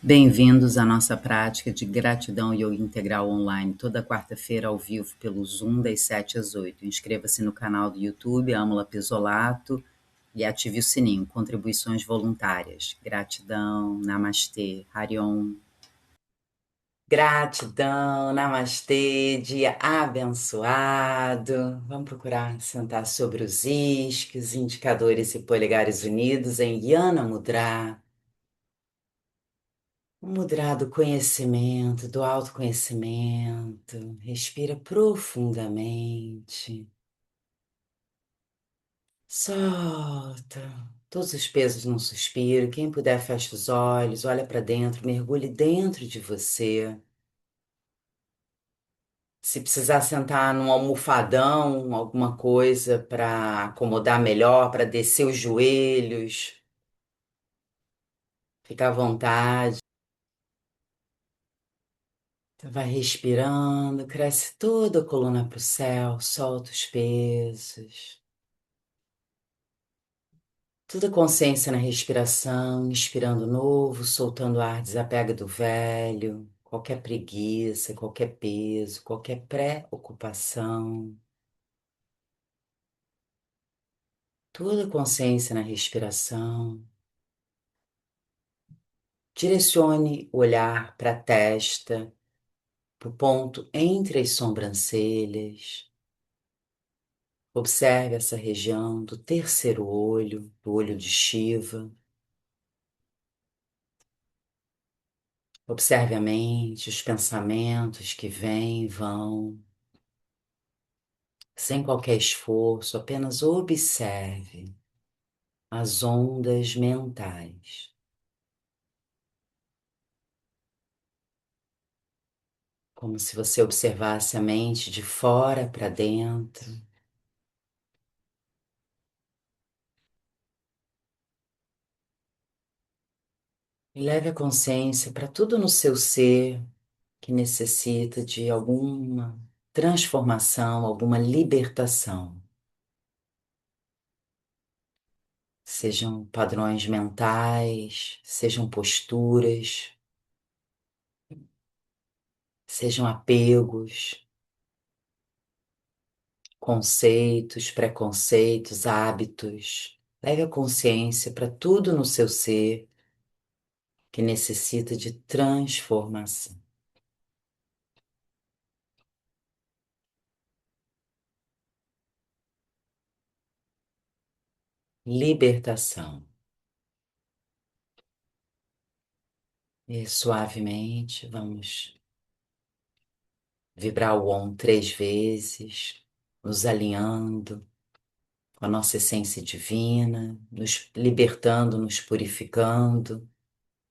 Bem-vindos à nossa prática de gratidão yoga integral online, toda quarta-feira ao vivo pelo Zoom, das 7 às 8. Inscreva-se no canal do YouTube Amala Pisolato e ative o sininho, contribuições voluntárias. Gratidão, Namastê, Hariom. Gratidão, Namastê, dia abençoado. Vamos procurar sentar sobre os isquios, indicadores e polegares unidos em Yana Mudra. O mudra do conhecimento, do autoconhecimento. Respira profundamente. Solta todos os pesos num suspiro. Quem puder, fecha os olhos, olha para dentro, mergulhe dentro de você. Se precisar sentar num almofadão, alguma coisa para acomodar melhor, para descer os joelhos, fica à vontade. Então vai respirando, cresce toda a coluna para o céu, solta os pesos. Toda consciência na respiração, inspirando novo, soltando ar, desapega do velho, qualquer preguiça, qualquer peso, qualquer pré-ocupação. Toda consciência na respiração. Direcione o olhar para a testa, para o ponto entre as sobrancelhas. Observe essa região do terceiro olho, do olho de Shiva. Observe a mente, os pensamentos que vêm e vão, sem qualquer esforço, apenas observe as ondas mentais. Como se você observasse a mente de fora para dentro. E leve a consciência para tudo no seu ser que necessita de alguma transformação, alguma libertação. Sejam padrões mentais, sejam posturas, sejam apegos, conceitos, preconceitos, hábitos. Leve a consciência para tudo no seu ser que necessita de transformação. Libertação. E suavemente vamos vibrar o Om 3 vezes, nos alinhando com a nossa essência divina, nos libertando, nos purificando.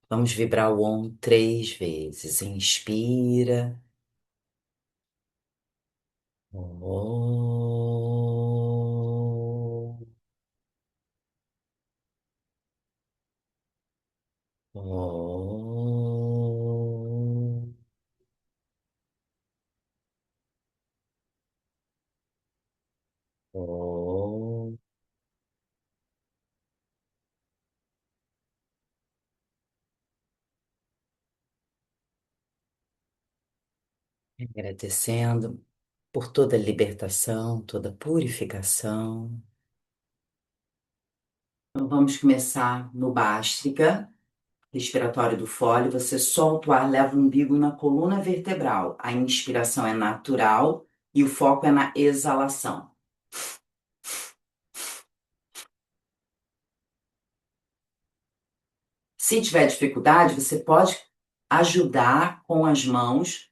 Vamos vibrar o Om 3 vezes. Inspira. Om. Om. Om. Agradecendo por toda a libertação, toda a purificação. Então vamos começar no Bhastrika, respiratório do fole. Você solta o ar, leva o umbigo na coluna vertebral. A inspiração é natural e o foco é na exalação. Se tiver dificuldade, você pode ajudar com as mãos,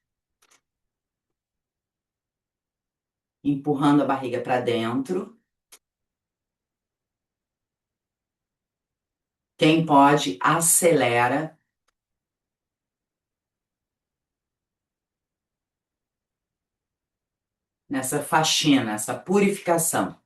empurrando a barriga para dentro. Quem pode, acelera nessa faxina, essa purificação.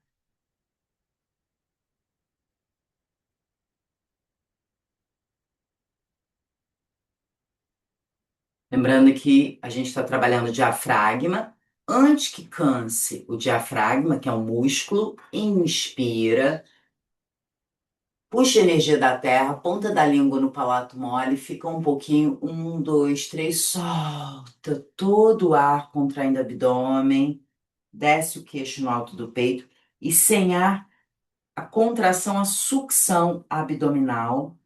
Lembrando que a gente está trabalhando o diafragma. Antes que canse o diafragma, que é um músculo, inspira, Puxa a energia da terra, ponta da língua no palato mole, fica um pouquinho, 1, 2, 3, solta todo o ar contraindo o abdômen, desce o queixo no alto do peito e sem ar, a contração, a sucção abdominal.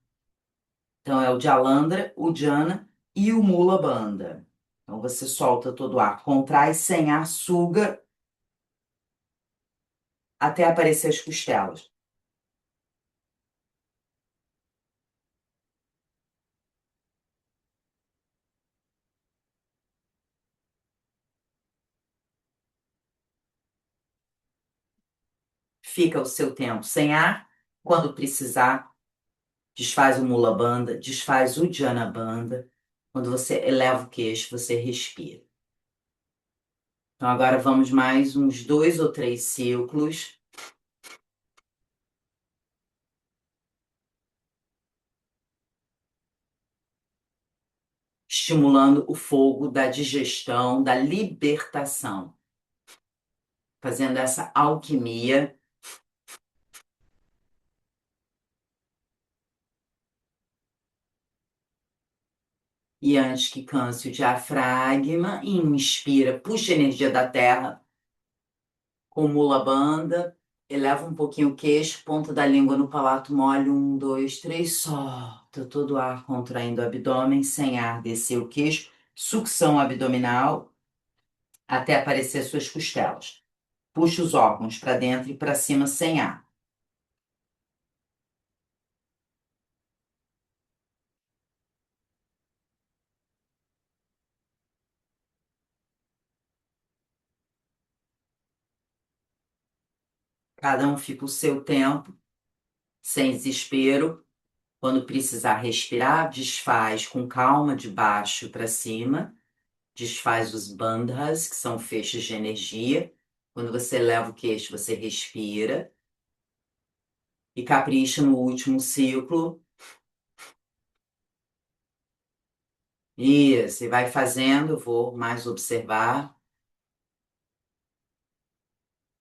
Então é o Jalandhara, o Jhana e o Mula Bandha. Então você solta todo o ar, contrai sem ar, suga até aparecer as costelas. Fica o seu tempo sem ar. Quando precisar, desfaz o Mula Bandha, desfaz o Jhana Bandha. Quando você eleva o queixo, você respira. Então agora vamos mais uns 2 ou 3 ciclos, estimulando o fogo da digestão, da libertação, fazendo essa alquimia. E antes que canse o diafragma, inspira, puxa a energia da terra com Mula Bandha, eleva um pouquinho o queixo, ponta da língua no palato mole, 1, 2, 3, solta todo o ar contraindo o abdômen, sem ar, descer o queixo, sucção abdominal até aparecer suas costelas. Puxa os órgãos para dentro e para cima sem ar. Cada um fica o seu tempo, sem desespero. Quando precisar respirar, desfaz com calma de baixo para cima. Desfaz os bandhas, que são feixes de energia. Quando você leva o queixo, você respira. E capricha no último ciclo. Isso, e vai fazendo, eu vou mais observar.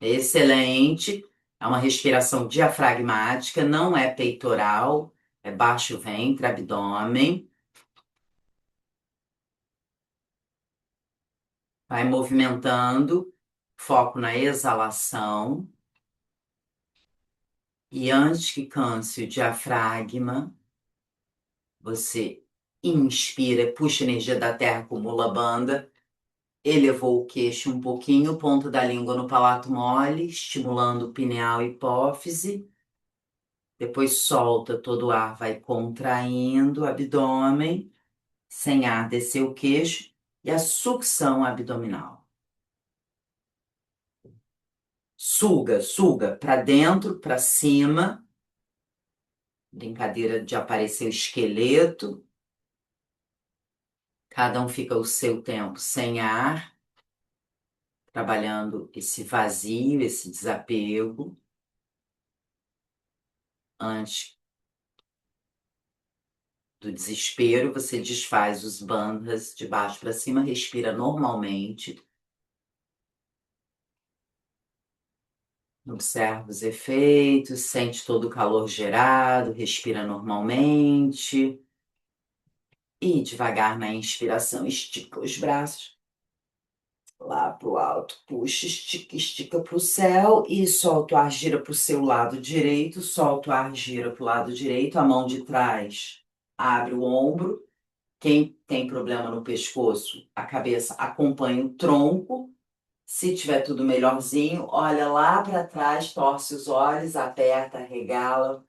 Excelente. É uma respiração diafragmática, não é peitoral, é baixo ventre, abdômen. Vai movimentando, foco na exalação. E antes que canse o diafragma, você inspira, puxa a energia da terra, acumula banda, elevou o queixo um pouquinho, ponta da língua no palato mole, estimulando o pineal e hipófise. Depois solta todo o ar, vai contraindo o abdômen, sem ar, descer o queixo e a sucção abdominal. Suga, suga para dentro, para cima. Brincadeira de aparecer o esqueleto. Cada um fica o seu tempo sem ar, trabalhando esse vazio, esse desapego. Antes do desespero, você desfaz os bandhas de baixo para cima, respira normalmente. Observa os efeitos, sente todo o calor gerado, respira normalmente. E devagar na inspiração, estica os braços lá para o alto, puxa, estica, estica para o céu e solta o ar, gira para o seu lado direito, solta o ar, gira para o lado direito, a mão de trás abre o ombro. Quem tem problema no pescoço, a cabeça acompanha o tronco. Se tiver tudo melhorzinho, olha lá para trás, torce os olhos, aperta, regala,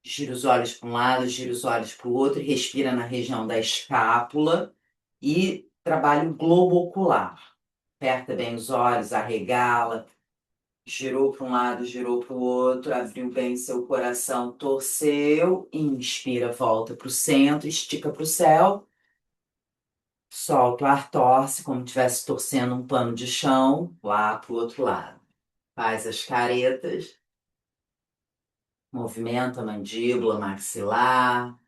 gira os olhos para um lado, gira os olhos para o outro, e respira na região da escápula e trabalha o globo ocular. Aperta bem os olhos, arregala, girou para um lado, girou para o outro, abriu bem seu coração, torceu, inspira, volta para o centro, estica para o céu, solta o ar, torce, como se estivesse torcendo um pano de chão, lá para o outro lado. Faz as caretas, movimenta a mandíbula, maxilar.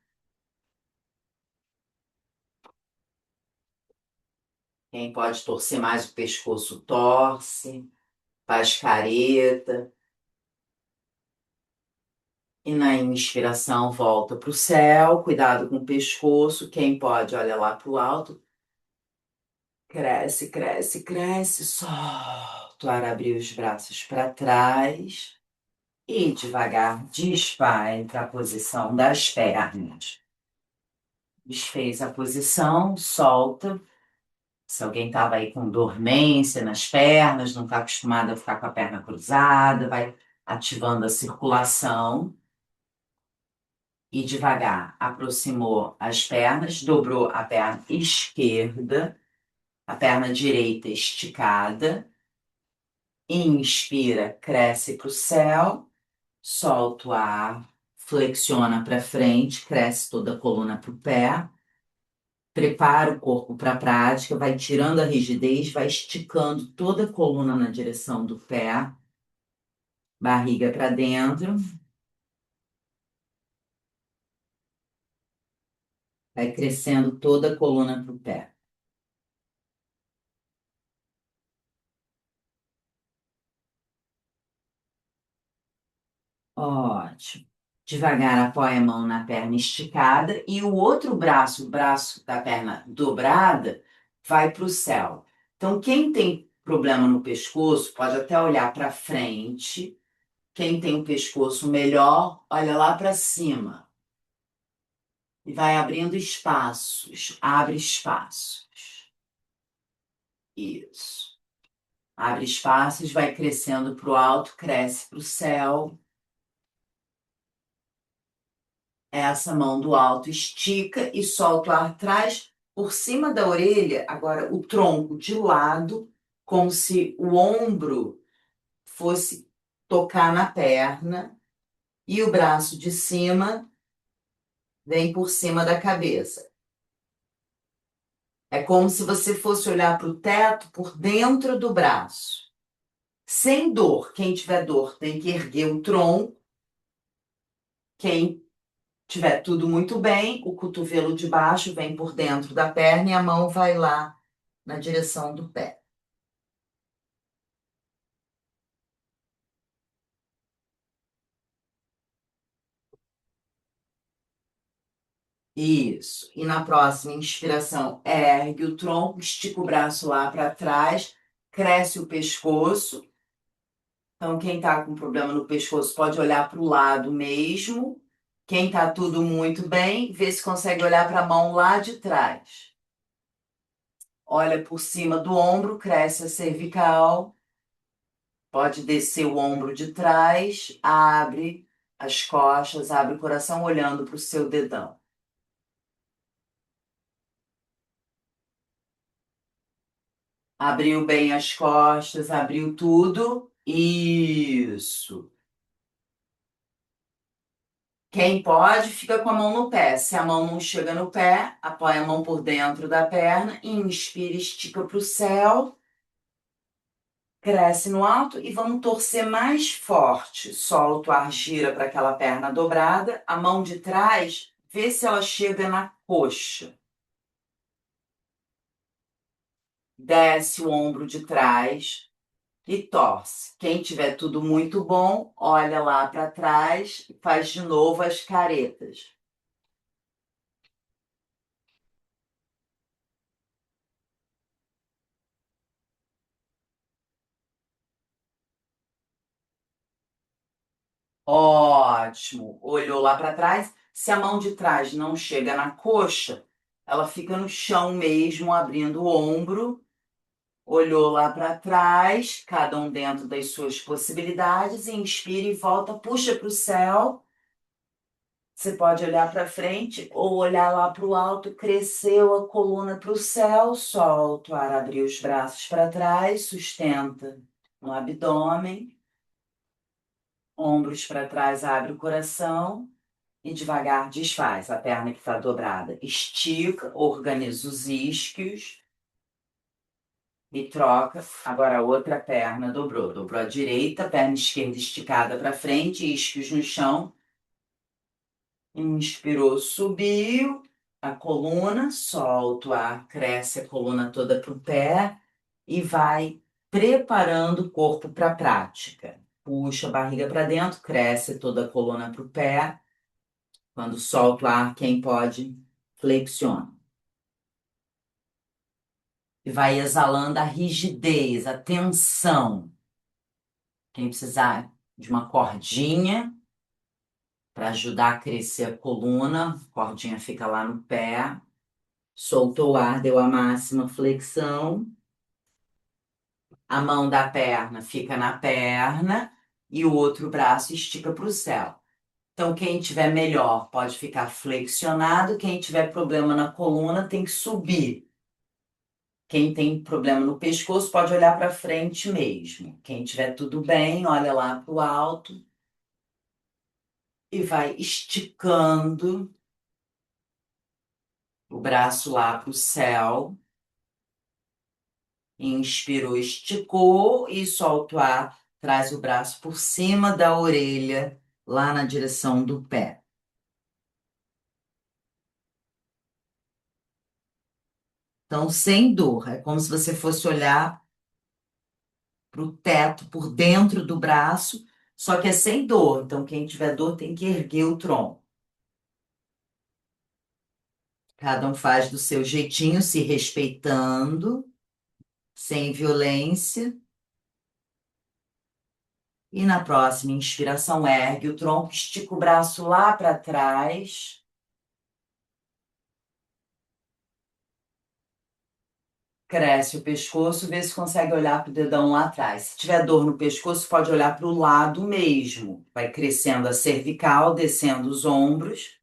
Quem pode torcer mais o pescoço, torce, faz careta. E na inspiração, volta para o céu, cuidado com o pescoço. Quem pode, olha lá para o alto. Cresce, cresce, cresce, solta o ar, abrir os braços para trás. E devagar desfaz a posição das pernas. Desfez a posição, solta. Se alguém estava aí com dormência nas pernas, não está acostumado a ficar com a perna cruzada, vai ativando a circulação. E devagar aproximou as pernas, dobrou a perna esquerda, a perna direita esticada. Inspira, cresce para o céu, solta o ar, flexiona para frente, cresce toda a coluna para o pé. Prepara o corpo para a prática, vai tirando a rigidez, vai esticando toda a coluna na direção do pé, barriga para dentro, vai crescendo toda a coluna para o pé. Ótimo. Devagar apoia a mão na perna esticada e o outro braço, o braço da perna dobrada, vai para o céu. Então, quem tem problema no pescoço pode até olhar para frente. Quem tem o pescoço melhor, olha lá para cima. E vai abrindo espaços. Abre espaços. Isso. Abre espaços, vai crescendo para o alto, cresce para o céu. Essa mão do alto estica e solta o ar atrás, por cima da orelha, agora o tronco de lado, como se o ombro fosse tocar na perna e o braço de cima vem por cima da cabeça. É como se você fosse olhar para o teto por dentro do braço. Sem dor. Quem tiver dor tem que erguer o tronco. Quem tiver tudo muito bem, o cotovelo de baixo vem por dentro da perna e a mão vai lá na direção do pé. Isso. E na próxima inspiração, ergue o tronco, estica o braço lá para trás, cresce o pescoço. Então, quem está com problema no pescoço pode olhar para o lado mesmo. Quem está tudo muito bem, vê se consegue olhar para a mão lá de trás. Olha por cima do ombro, cresce a cervical. Pode descer o ombro de trás, abre as costas, abre o coração olhando para o seu dedão. Abriu bem as costas, abriu tudo. Isso. Quem pode, fica com a mão no pé. Se a mão não chega no pé, apoia a mão por dentro da perna, inspira, estica para o céu, cresce no alto e vamos torcer mais forte. Solta o ar, gira para aquela perna dobrada, a mão de trás, vê se ela chega na coxa. Desce o ombro de trás e torce. Quem tiver tudo muito bom, olha lá para trás e faz de novo as caretas. Ótimo. Olhou lá para trás. Se a mão de trás não chega na coxa, ela fica no chão mesmo, abrindo o ombro. Olhou lá para trás, cada um dentro das suas possibilidades. Inspira e volta, puxa para o céu. Você pode olhar para frente ou olhar lá para o alto. Cresceu a coluna para o céu. Solta o ar, abrir os braços para trás. Sustenta no abdômen. Ombros para trás, abre o coração. E devagar desfaz a perna que está dobrada. Estica, organiza os isquios e troca. Agora a outra perna dobrou. Dobrou a direita, perna esquerda esticada para frente, isquios no chão. Inspirou, subiu a coluna, solta o ar, cresce a coluna toda para o pé e vai preparando o corpo para a prática. puxa a barriga para dentro, cresce toda a coluna para o pé. Quando solta o ar, quem pode, flexiona. E vai exalando a rigidez, a tensão. Quem precisar de uma cordinha para ajudar a crescer a coluna, a cordinha fica lá no pé. Soltou o ar, deu a máxima flexão. A mão da perna fica na perna e o outro braço estica para o céu. Então, quem tiver melhor pode ficar flexionado, quem tiver problema na coluna tem que subir. Quem tem problema no pescoço pode olhar para frente mesmo. Quem tiver tudo bem, olha lá para o alto e vai esticando o braço lá para o céu. Inspirou, esticou e solta o ar. Traz o braço por cima da orelha, lá na direção do pé. Então, sem dor. É como se você fosse olhar para o teto por dentro do braço, só que é sem dor. Então, quem tiver dor tem que erguer o tronco. Cada um faz do seu jeitinho, se respeitando, sem violência. E na próxima inspiração, ergue o tronco, estica o braço lá para trás. Cresce o pescoço, vê se consegue olhar para o dedão lá atrás. Se tiver dor no pescoço, pode olhar para o lado mesmo. Vai crescendo a cervical, descendo os ombros.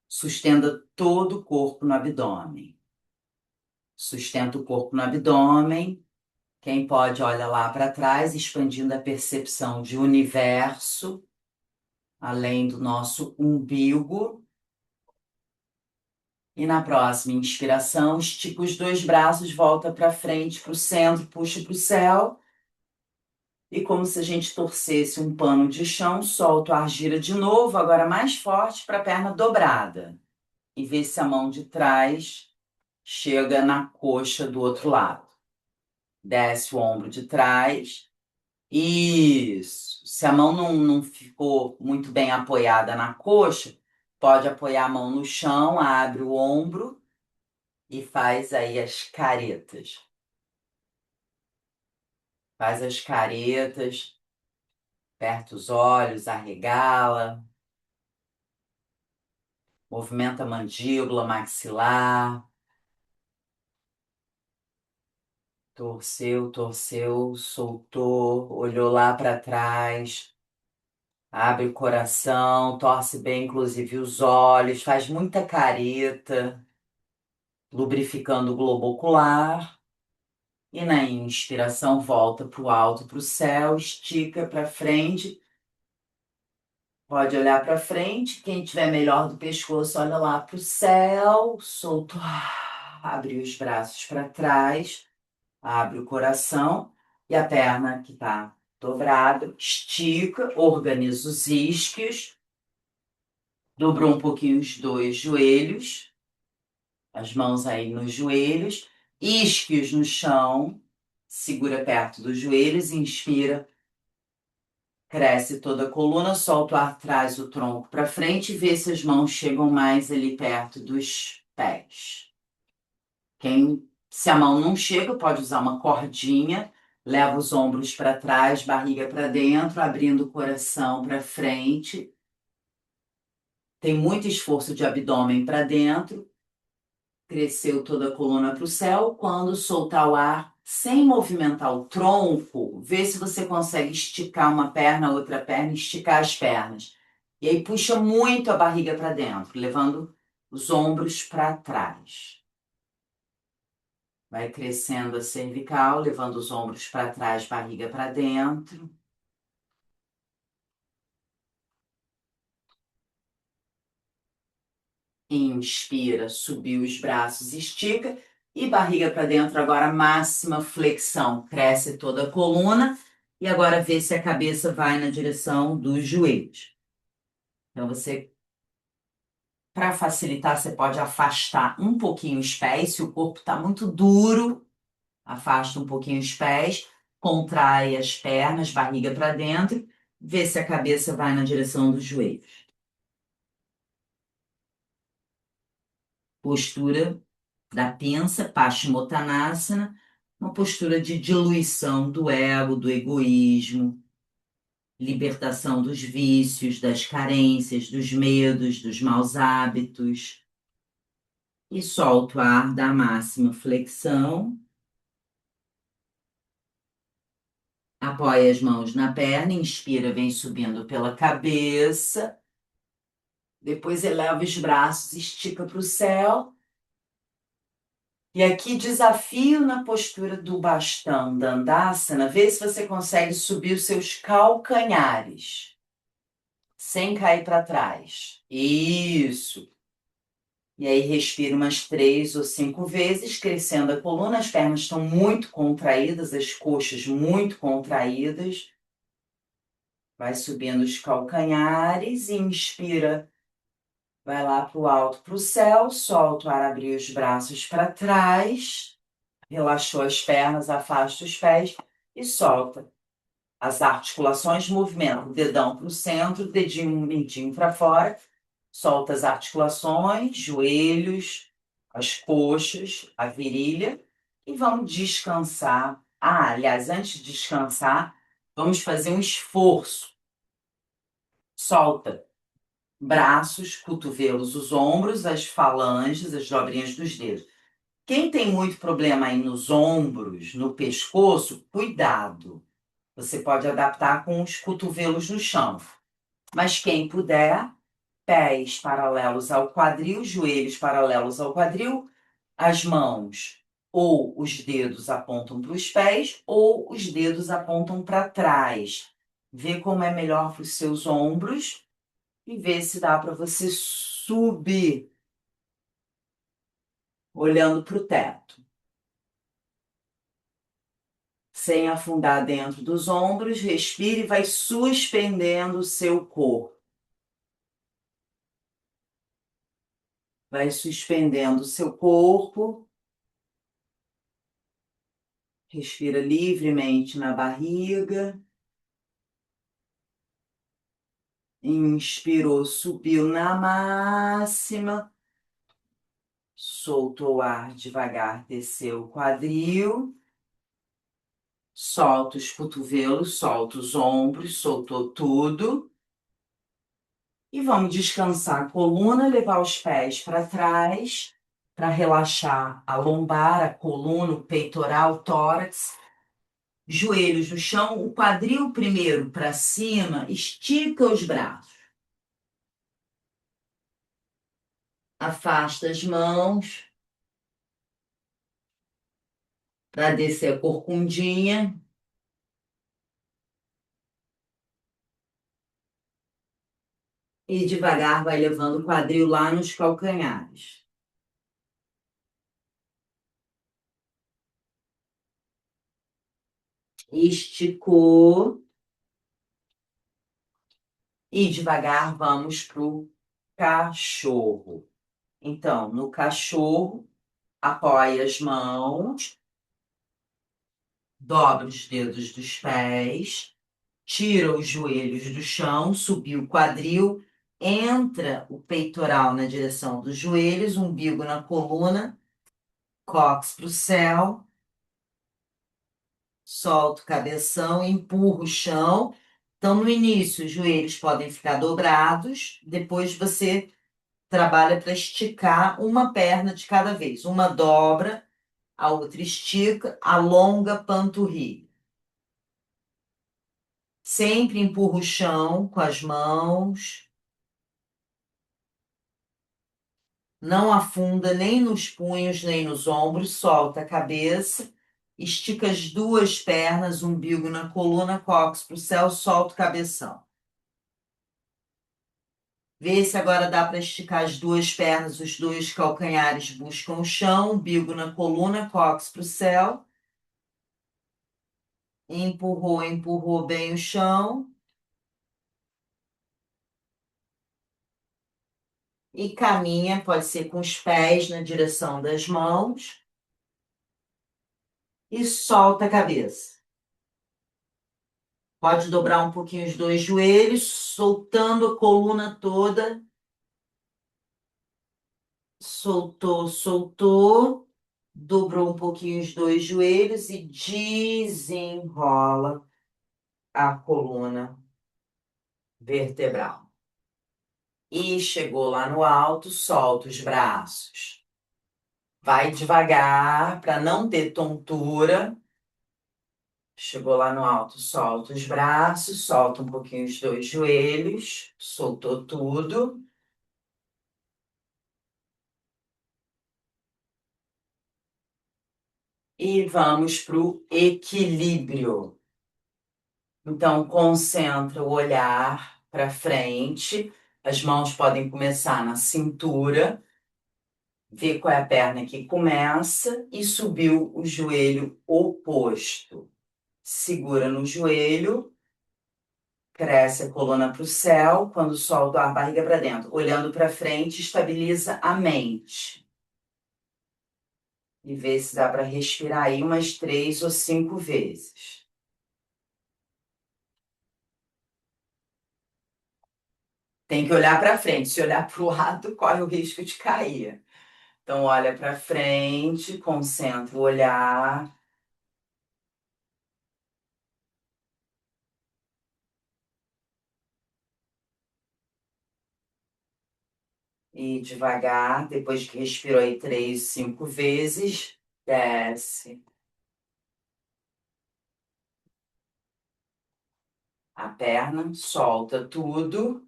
Sustenta todo o corpo no abdômen. Sustenta o corpo no abdômen. Quem pode, olha lá para trás, expandindo a percepção de universo, além do nosso umbigo. E na próxima inspiração, estica os dois braços, volta para frente, para o centro, puxa para o céu. E como se a gente torcesse um pano de chão, solta o ar, gira de novo, agora mais forte para a perna dobrada. E vê se a mão de trás chega na coxa do outro lado. Desce o ombro de trás. Isso. Se a mão não ficou muito bem apoiada na coxa, pode apoiar a mão no chão, abre o ombro e faz aí as caretas. Faz as caretas, aperta os olhos, arregala, movimenta a mandíbula, maxilar. Torceu, torceu, soltou, olhou lá para trás. Abre o coração, torce bem, inclusive os olhos, faz muita careta, lubrificando o globo ocular. E na inspiração, volta para o alto, para o céu, estica para frente. Pode olhar para frente. Quem tiver melhor do pescoço, olha lá para o céu. Solto. Abre os braços para trás. Abre o coração. E a perna que está dobrada, estica, organiza os isquios. Dobrou um pouquinho os dois joelhos. As mãos aí nos joelhos. Isquios no chão. Segura perto dos joelhos. Inspira. Cresce toda a coluna, solta o ar, traz o tronco para frente e vê se as mãos chegam mais ali perto dos pés. Se a mão não chega, pode usar uma cordinha, leva os ombros para trás, barriga para dentro, abrindo o coração para frente. Tem muito esforço de abdômen para dentro. Cresceu toda a coluna para o céu. Quando soltar o ar, sem movimentar o tronco, vê se você consegue esticar uma perna, outra perna, esticar as pernas. E aí puxa muito a barriga para dentro, levando os ombros para trás. Vai crescendo a cervical, levando os ombros para trás, barriga para dentro. Inspira, subiu os braços, estica. E barriga para dentro, agora máxima flexão. Cresce toda a coluna. E agora vê se a cabeça vai na direção dos joelhos. Então, para facilitar, você pode afastar um pouquinho os pés. Se o corpo está muito duro, afasta um pouquinho os pés. Contrai as pernas, barriga para dentro, vê se a cabeça vai na direção dos joelhos. Postura da pinça, Paschimottanasana, uma postura de diluição do ego, do egoísmo, libertação dos vícios, das carências, dos medos, dos maus hábitos. E solta o ar da máxima flexão. Apoia as mãos na perna, inspira, vem subindo pela cabeça. Depois eleva os braços, estica para o céu. E aqui, desafio na postura do bastão, Dandasana, vê se você consegue subir os seus calcanhares, sem cair para trás. Isso. E aí, respira umas 3 ou 5 vezes, crescendo a coluna. As pernas estão muito contraídas, as coxas muito contraídas. Vai subindo os calcanhares, inspira, vai lá para o alto, para o céu, solta o ar, abrir os braços para trás. Relaxou as pernas, afasta os pés e solta. As articulações, movimento, dedão para o centro, dedinho mindinho para fora. Solta as articulações, joelhos, as coxas, a virilha. E vamos descansar. Ah, aliás, antes de descansar, vamos fazer um esforço. Solta. Braços, cotovelos, os ombros, as falanges, as dobrinhas dos dedos. Quem tem muito problema aí nos ombros, no pescoço, cuidado. Você pode adaptar com os cotovelos no chão. Mas quem puder, pés paralelos ao quadril, joelhos paralelos ao quadril, as mãos ou os dedos apontam para os pés ou os dedos apontam para trás. Vê como é melhor para os seus ombros e vê se dá para você subir olhando para o teto. Sem afundar dentro dos ombros, respire e vai suspendendo o seu corpo. Vai suspendendo o seu corpo. Respira livremente na barriga. Inspirou, subiu na máxima. Soltou o ar devagar, desceu o quadril. Solta os cotovelos, solta os ombros, soltou tudo. E vamos descansar a coluna, levar os pés para trás, para relaxar a lombar, a coluna, o peitoral, o tórax. Joelhos no chão, o quadril primeiro para cima, estica os braços. Afasta as mãos para descer a corcundinha. E devagar vai levando o quadril lá nos calcanhares. Esticou. E devagar vamos para o cachorro. Então, no cachorro, apoia as mãos, dobra os dedos dos pés, tira os joelhos do chão, subiu o quadril, entra o peitoral na direção dos joelhos, umbigo na coluna, cóccix para o céu, solta o cabeção, empurra o chão. Então, no início, os joelhos podem ficar dobrados, depois você trabalha para esticar uma perna de cada vez. Uma dobra, a outra estica, alonga a panturrilha. Sempre empurra o chão com as mãos. Não afunda nem nos punhos, nem nos ombros. Solta a cabeça. Estica as duas pernas, umbigo na coluna, cóccix para o céu, solta o cabeção. Vê se agora dá para esticar as duas pernas, os dois calcanhares buscam o chão, umbigo na coluna, cóccix para o céu. Empurrou, empurrou bem o chão. E caminha, pode ser com os pés na direção das mãos. E solta a cabeça. Pode dobrar um pouquinho os dois joelhos, soltando a coluna toda. Soltou, soltou. Dobrou um pouquinho os dois joelhos e desenrola a coluna vertebral. E chegou lá no alto, solta os braços. Vai devagar para não ter tontura. Chegou lá no alto, solta os braços, solta um pouquinho os dois joelhos, soltou tudo. E vamos para o equilíbrio. Então, concentra o olhar para frente. As mãos podem começar na cintura. Vê qual é a perna que começa e subiu o joelho oposto. Segura no joelho, cresce a coluna para o céu. Quando solta a barriga para dentro, olhando para frente, estabiliza a mente. E vê se dá para respirar aí umas 3 ou 5 vezes. Tem que olhar para frente. Se olhar para o lado, corre o risco de cair. Então, olha para frente, concentra o olhar e devagar, depois que respirou aí 3, 5 vezes, desce a perna, solta tudo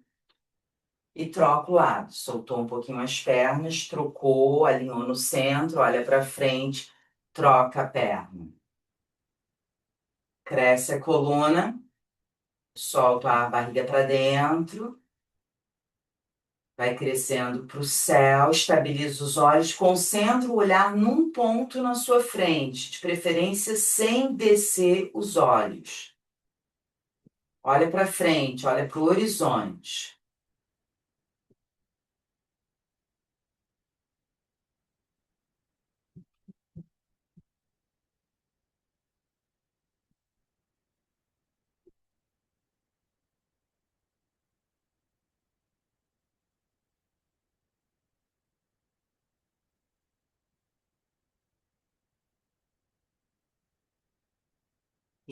e troca o lado. Soltou um pouquinho as pernas, trocou, alinhou no centro, olha para frente, troca a perna. Cresce a coluna, solta a barriga para dentro. Vai crescendo para o céu, estabiliza os olhos, concentra o olhar num ponto na sua frente, de preferência sem descer os olhos. Olha para frente, olha para o horizonte.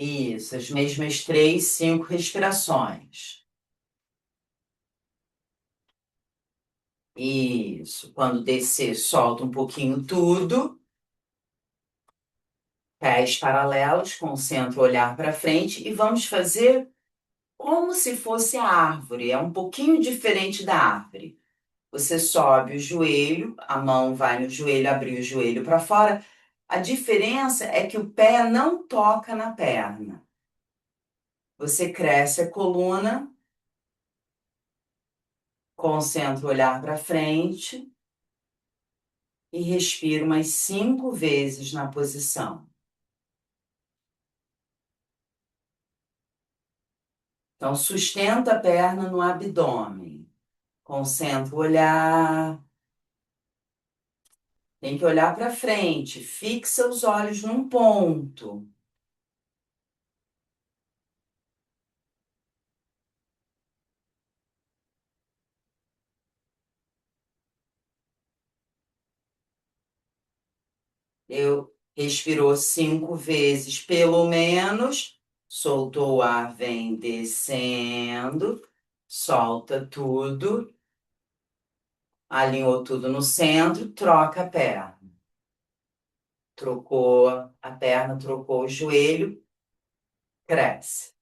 Isso, as mesmas 3, 5 respirações. Isso, quando descer, solta um pouquinho tudo. Pés paralelos, concentra o olhar para frente e vamos fazer como se fosse a árvore. É um pouquinho diferente da árvore. Você sobe o joelho, a mão vai no joelho, abrir o joelho para fora. A diferença é que o pé não toca na perna. Você cresce a coluna, concentra o olhar para frente e respira umas 5 vezes na posição. Então, sustenta a perna no abdômen. Concentra o olhar. Tem que olhar para frente. Fixa os olhos num ponto. Eu respirou 5 vezes, pelo menos. Soltou o ar, vem descendo. Solta tudo. Alinhou tudo no centro, troca a perna. Trocou a perna, trocou o joelho, cresce.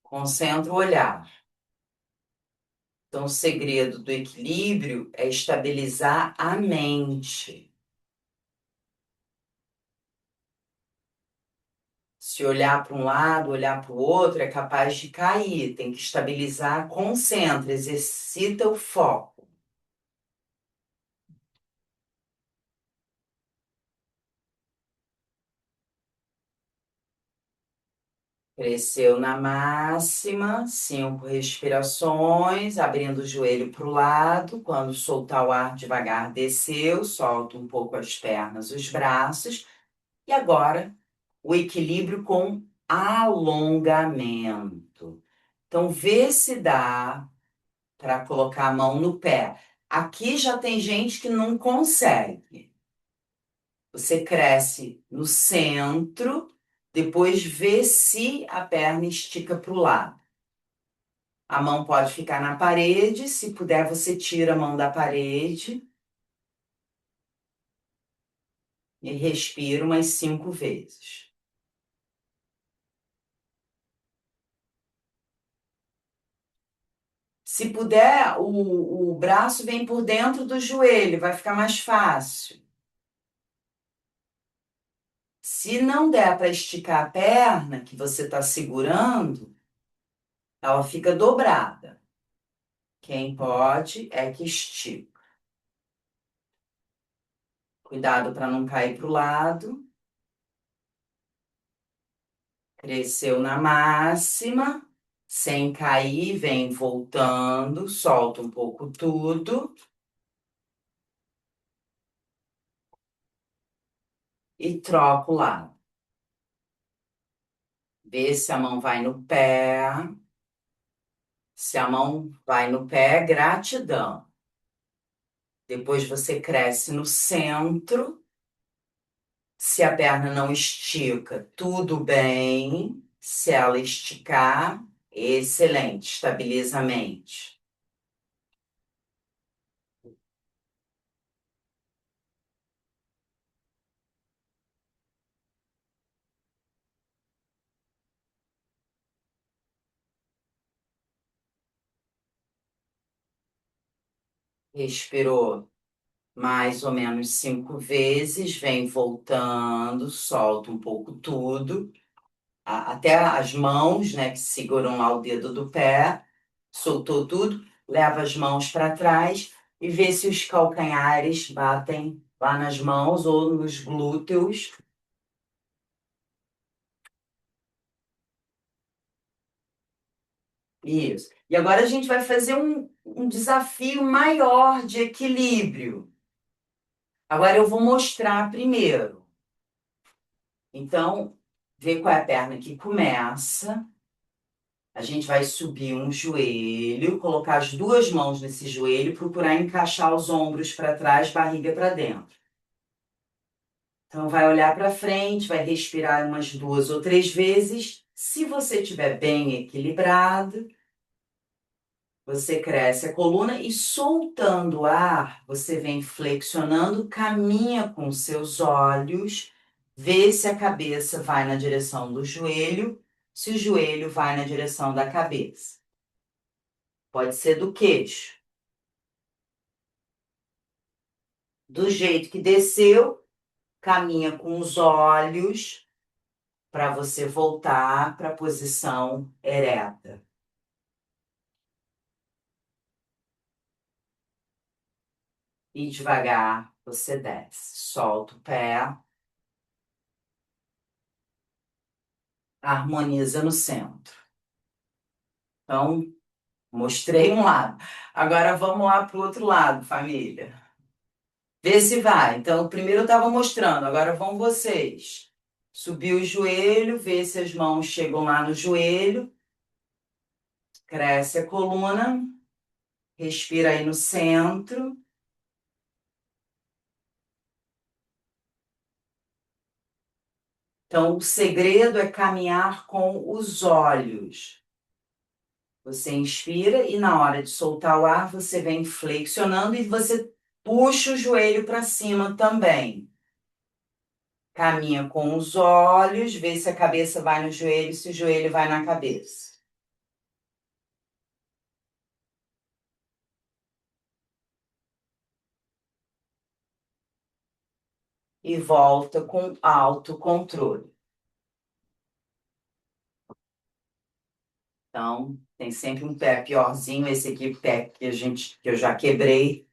Concentra o olhar. Então, o segredo do equilíbrio é estabilizar a mente. Se olhar para um lado, olhar para o outro, é capaz de cair. Tem que estabilizar, concentra, exercita o foco. Cresceu na máxima, 5 respirações, abrindo o joelho para o lado. Quando soltar o ar devagar, desceu, solta um pouco as pernas, os braços. E agora, o equilíbrio com alongamento. Então, vê se dá para colocar a mão no pé. Aqui já tem gente que não consegue. Você cresce no centro, depois vê se a perna estica para o lado. A mão pode ficar na parede, se puder, você tira a mão da parede e respira umas 5 vezes. Se puder, o braço vem por dentro do joelho, vai ficar mais fácil. Se não der para esticar a perna que você está segurando, ela fica dobrada. Quem pode é que estica. Cuidado para não cair para o lado. Cresceu na máxima, sem cair, vem voltando, solta um pouco tudo e troca o lado. Vê se a mão vai no pé. Se a mão vai no pé, gratidão. Depois você cresce no centro. Se a perna não estica, tudo bem. Se ela esticar, excelente, estabiliza a mente. Respirou mais ou menos 5 vezes, vem voltando, solta um pouco tudo, até as mãos, né, que seguram lá o dedo do pé, soltou tudo, leva as mãos para trás e vê se os calcanhares batem lá nas mãos ou nos glúteos. Isso. E agora a gente vai fazer um desafio maior de equilíbrio. Agora eu vou mostrar primeiro. Então, vê qual é a perna que começa. A gente vai subir um joelho, colocar as duas mãos nesse joelho, procurar encaixar os ombros para trás, barriga para dentro. Então, vai olhar para frente, vai respirar umas 2 ou 3 vezes. Se você estiver bem equilibrado, você cresce a coluna e soltando o ar, você vem flexionando, caminha com os seus olhos, vê se a cabeça vai na direção do joelho, se o joelho vai na direção da cabeça. Pode ser do queixo. Do jeito que desceu, caminha com os olhos para você voltar para a posição ereta. E devagar você desce. Solta o pé, harmoniza no centro. Então, mostrei um lado. Agora vamos lá para o outro lado, família. Vê se vai. Então, primeiro eu estava mostrando, agora vão vocês. Subir o joelho, vê se as mãos chegam lá no joelho. Cresce a coluna. Respira aí no centro. Então, o segredo é caminhar com os olhos. Você inspira e na hora de soltar o ar, você vem flexionando e você puxa o joelho para cima também. Caminha com os olhos, vê se a cabeça vai no joelho, se o joelho vai na cabeça. E volta com autocontrole. Então, tem sempre um pé piorzinho, esse aqui, pé que eu já quebrei.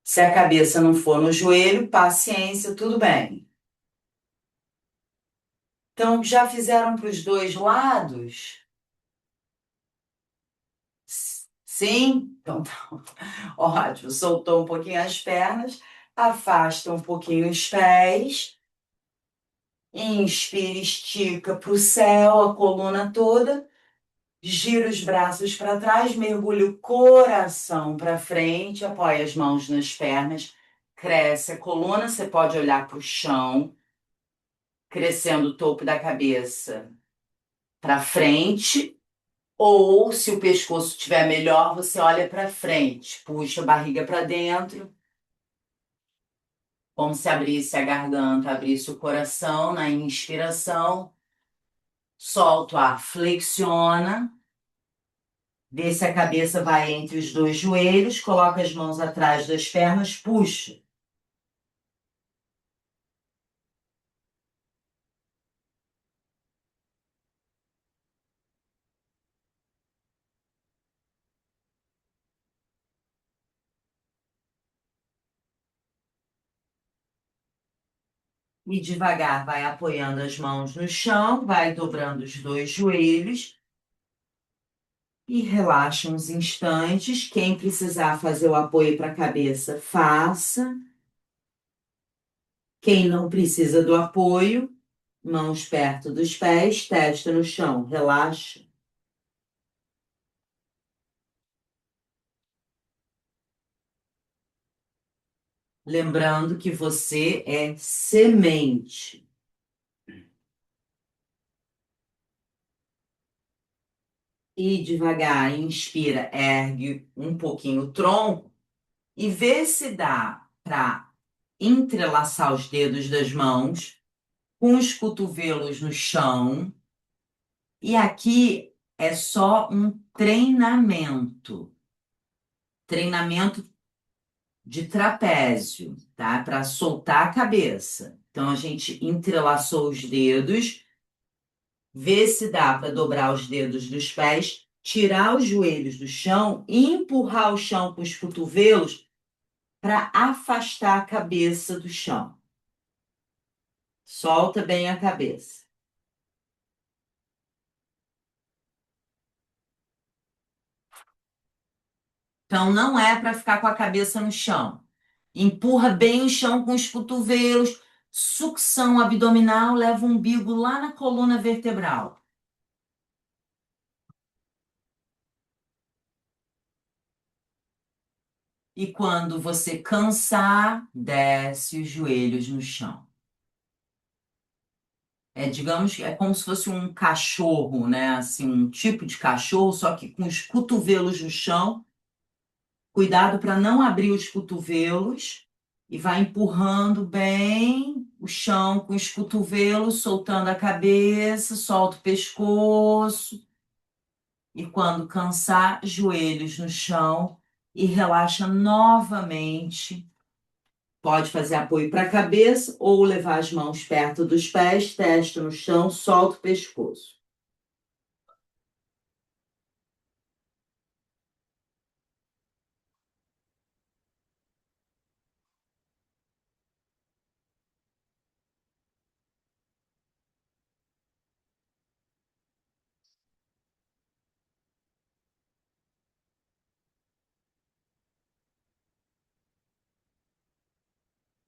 Se a cabeça não for no joelho, paciência, tudo bem. Então, já fizeram para os dois lados? Sim? Então, tá ótimo. Soltou um pouquinho as pernas, afasta um pouquinho os pés, inspira, estica para o céu, a coluna toda, gira os braços para trás, mergulha o coração para frente, apoia as mãos nas pernas, cresce a coluna, você pode olhar para o chão, crescendo o topo da cabeça para frente. Ou, se o pescoço estiver melhor, você olha para frente, puxa a barriga para dentro, como se abrisse a garganta, abrisse o coração na inspiração, solta o ar, flexiona, vê se a cabeça vai entre os dois joelhos, coloca as mãos atrás das pernas, puxa. E devagar vai apoiando as mãos no chão, vai dobrando os dois joelhos e relaxa uns instantes. Quem precisar fazer o apoio para a cabeça, faça. Quem não precisa do apoio, mãos perto dos pés, testa no chão, relaxa. Lembrando que você é semente. E devagar, inspira, ergue um pouquinho o tronco e vê se dá para entrelaçar os dedos das mãos com os cotovelos no chão. E aqui é só um treinamento. Treinamento de trapézio, tá? Para soltar a cabeça. Então a gente entrelaçou os dedos, vê se dá para dobrar os dedos dos pés, tirar os joelhos do chão e empurrar o chão com os cotovelos para afastar a cabeça do chão. Solta bem a cabeça. Então não é para ficar com a cabeça no chão. Empurra bem o chão com os cotovelos, sucção abdominal, leva o umbigo lá na coluna vertebral. E quando você cansar, desce os joelhos no chão. É, digamos, é como se fosse um cachorro, né? Assim, um tipo de cachorro, só que com os cotovelos no chão. Cuidado para não abrir os cotovelos e vai empurrando bem o chão com os cotovelos, soltando a cabeça, solta o pescoço. E quando cansar, joelhos no chão e relaxa novamente. Pode fazer apoio para a cabeça ou levar as mãos perto dos pés, testa no chão, solta o pescoço.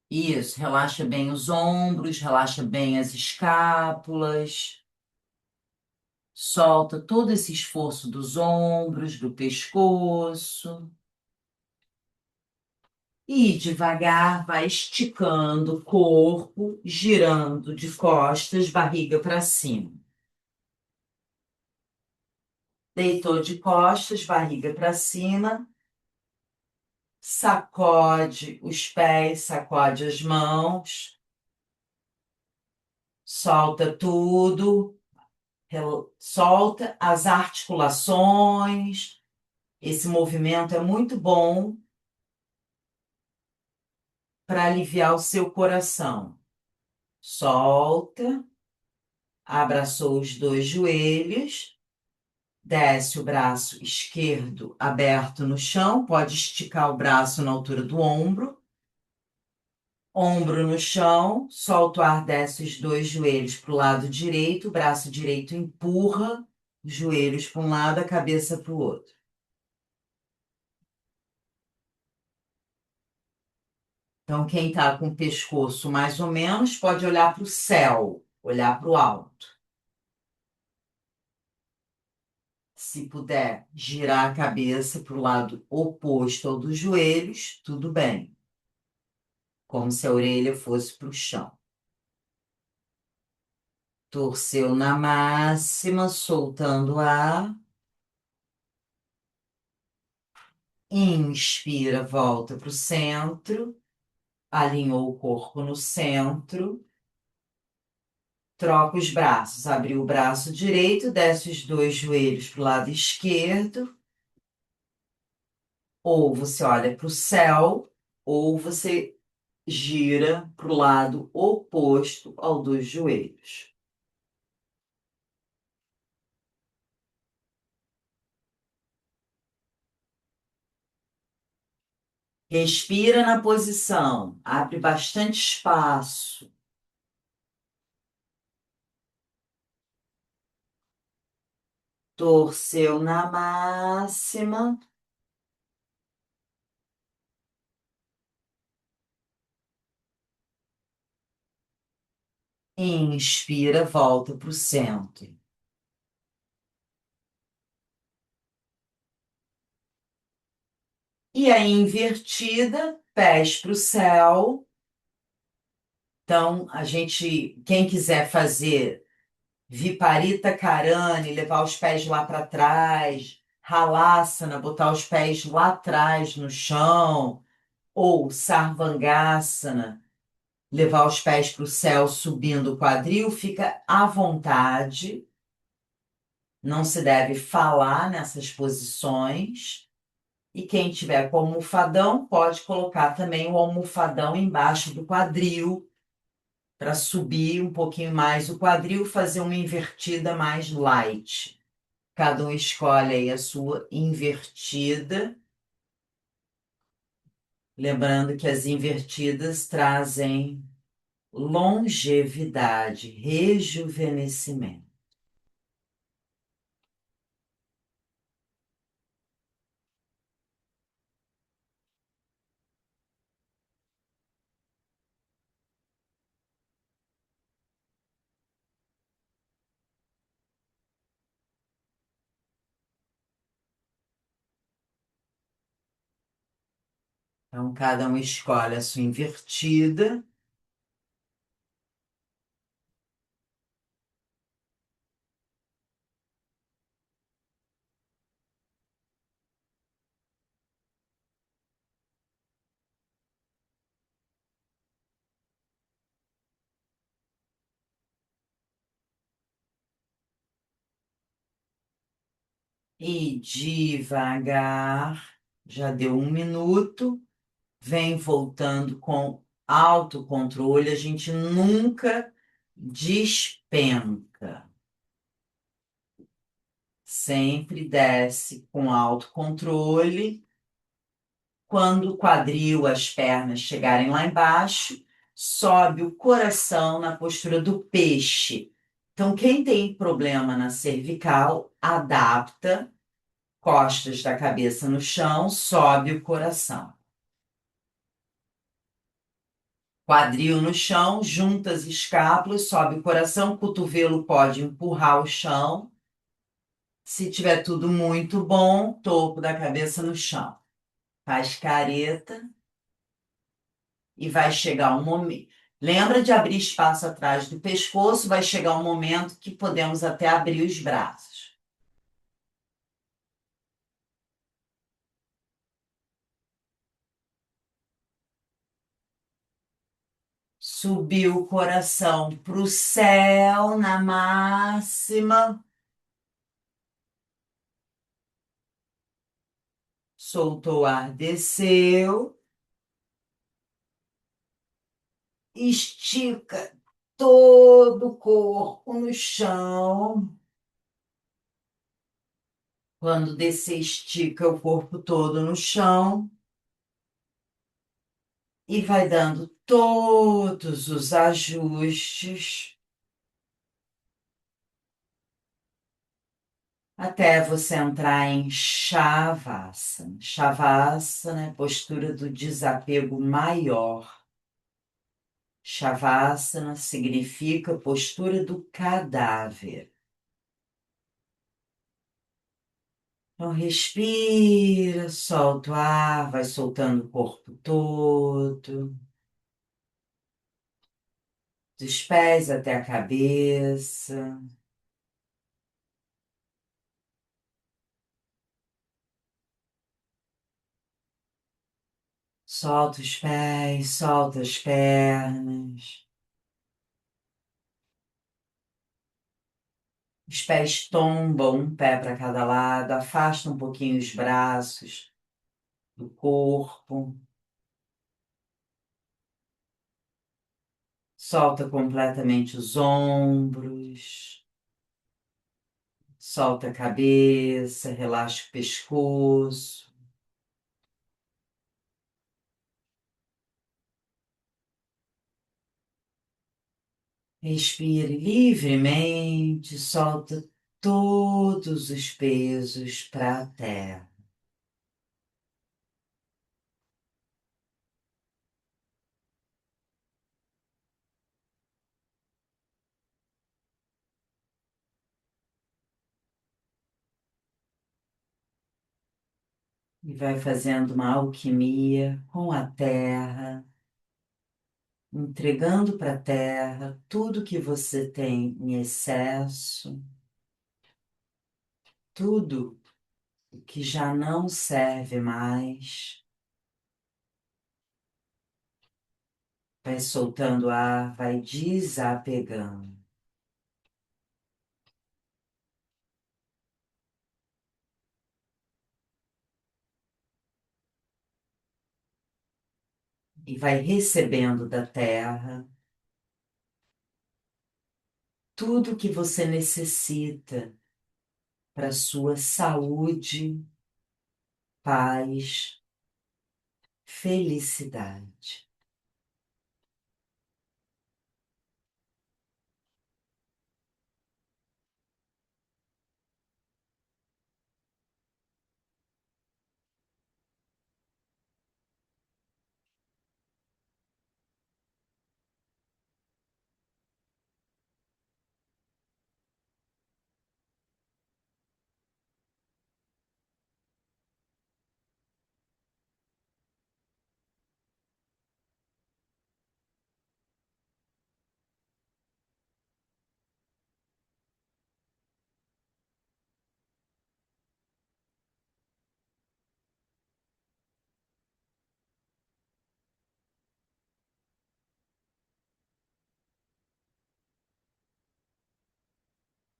Isso, relaxa bem os ombros, relaxa bem as escápulas. Solta todo esse esforço dos ombros, do pescoço. E devagar vai esticando o corpo, girando de costas, barriga para cima. Deitou de costas, barriga para cima. Sacode os pés, sacode as mãos. Solta tudo. Solta as articulações. Esse movimento é muito bom para aliviar o seu coração. Solta, abraçou os dois joelhos, desce o braço esquerdo aberto no chão, pode esticar o braço na altura do ombro, Ombro no chão, solta o ar, desce os dois joelhos para o lado direito, o braço direito empurra, joelhos para um lado, a cabeça para o outro. Então, quem está com o pescoço mais ou menos pode olhar para o céu, olhar para o alto. Se puder girar a cabeça para o lado oposto ao dos joelhos, tudo bem. Como se a orelha fosse para o chão. Torceu na máxima, soltando o ar. Inspira, volta para o centro. Alinhou o corpo no centro. Troca os braços. Abriu o braço direito, desce os dois joelhos para o lado esquerdo. Ou você olha para o céu, ou você gira para o lado oposto ao dos joelhos. Respira na posição, abre bastante espaço. Torceu na máxima. Inspira, volta para o centro. E aí, invertida, pés para o céu. Então, quem quiser fazer Viparita Karani, levar os pés lá para trás, Halasana, botar os pés lá atrás no chão, ou Sarvangasana, levar os pés para o céu subindo o quadril, fica à vontade. Não se deve falar nessas posições. E quem tiver com almofadão, pode colocar também o almofadão embaixo do quadril, para subir um pouquinho mais o quadril, fazer uma invertida mais light. Cada um escolhe aí a sua invertida. Lembrando que as invertidas trazem longevidade, rejuvenescimento. Então, cada um escolhe a sua invertida. E devagar, já deu 1 minuto, vem voltando com autocontrole. A gente nunca despenca. Sempre desce com autocontrole. Quando o quadril, as pernas chegarem lá embaixo, sobe o coração na postura do peixe. Então, quem tem problema na cervical, adapta, costas da cabeça no chão, sobe o coração. Quadril no chão, junta as escápulas, sobe o coração, cotovelo pode empurrar o chão. Se tiver tudo muito bom, topo da cabeça no chão. Faz careta e vai chegar um momento. Lembra de abrir espaço atrás do pescoço, vai chegar um momento que podemos até abrir os braços. Subiu o coração para o céu na máxima. Soltou o ar, desceu. Estica todo o corpo no chão. Quando descer, estica o corpo todo no chão. E vai dando todos os ajustes até você entrar em Shavasana. Shavasana é postura do desapego maior. Shavasana significa postura do cadáver. Então, respira, solta o ar, vai soltando o corpo todo, dos pés até a cabeça. Solta os pés, solta as pernas. Os pés tombam, um pé para cada lado, afasta um pouquinho os braços do corpo. Solta completamente os ombros. Solta a cabeça, relaxa o pescoço. Respire livremente, solta todos os pesos para a terra. E vai fazendo uma alquimia com a terra, entregando para a terra tudo que você tem em excesso, tudo que já não serve mais. Vai soltando ar, vai desapegando. E vai recebendo da terra tudo que você necessita para sua saúde, paz, felicidade.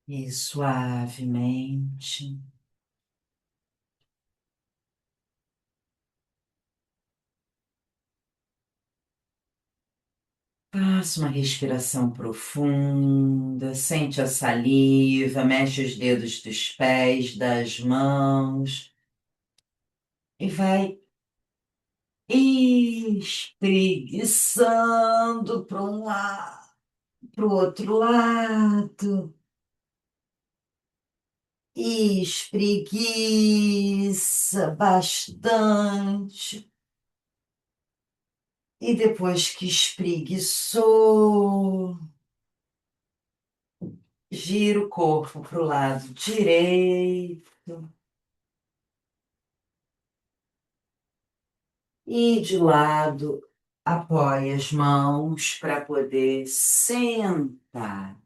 E suavemente, faça uma respiração profunda, sente a saliva, mexe os dedos dos pés, das mãos e vai espreguiçando para um lado, para o outro lado. Espreguiça bastante. E depois que espreguiçou, gira o corpo para o lado direito e de lado apoia as mãos para poder sentar.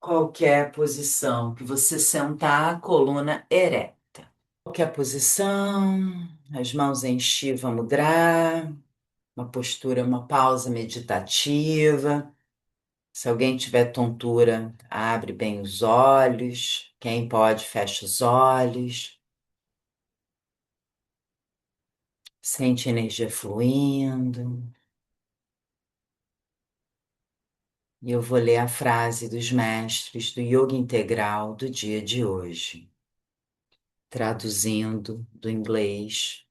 Qualquer posição que você sentar, a coluna ereta. Qualquer posição, as mãos em Shiva Mudra, uma postura, uma pausa meditativa. Se alguém tiver tontura, abre bem os olhos. Quem pode, fecha os olhos. Sente a energia fluindo. E eu vou ler a frase dos mestres do Yoga Integral do dia de hoje, traduzindo do inglês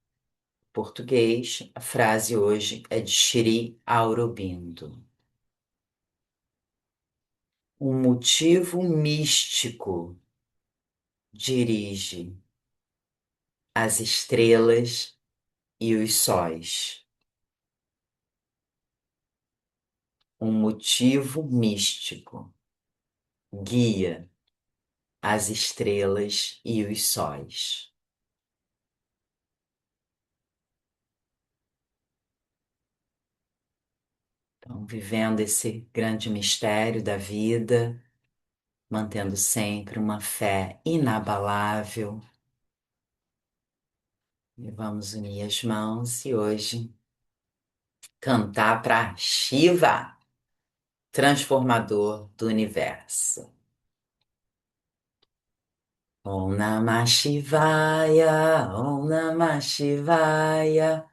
português. A frase hoje é de Sri Aurobindo. Um motivo místico dirige as estrelas e os sóis. Um motivo místico guia as estrelas e os sóis. Então, vivendo esse grande mistério da vida, mantendo sempre uma fé inabalável. E vamos unir as mãos e hoje cantar para Shiva, transformador do universo. Om Namah Shivaya, Om Namah Shivaya,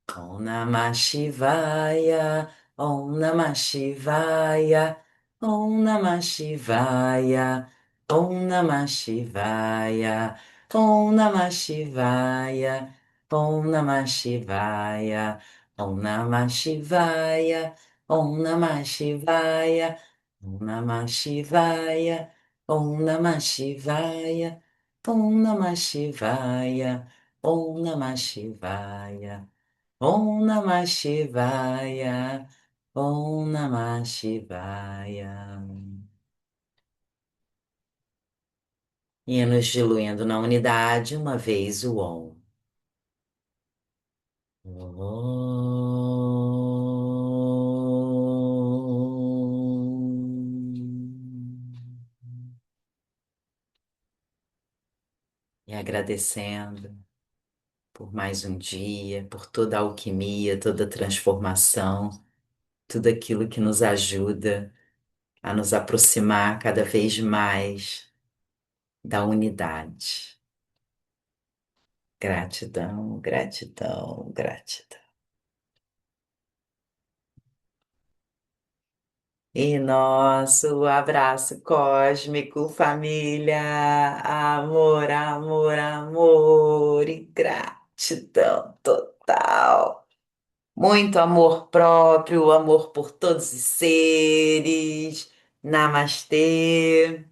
Om Namah Shivaya, Om Namah Shivaya, Om Namah Shivaya, Om Namah Shivaya, Om Namah Shivaya, Om Namah Shivaya, Om Namah Shivaya, Om Namah Shivaya, Om Namah Shivaya, Om Namah Shivaya, Om Namah Shivaya, Om Namah Shivaya. Om Namah Shivaya, Om Namah Shivaya. E nos diluindo na unidade, uma vez o Om. E agradecendo por mais um dia, por toda a alquimia, toda a transformação, tudo aquilo que nos ajuda a nos aproximar cada vez mais da unidade. Gratidão, gratidão, gratidão. E nosso abraço cósmico, família, amor, amor, amor e gratidão total. Muito amor próprio, amor por todos os seres. Namastê.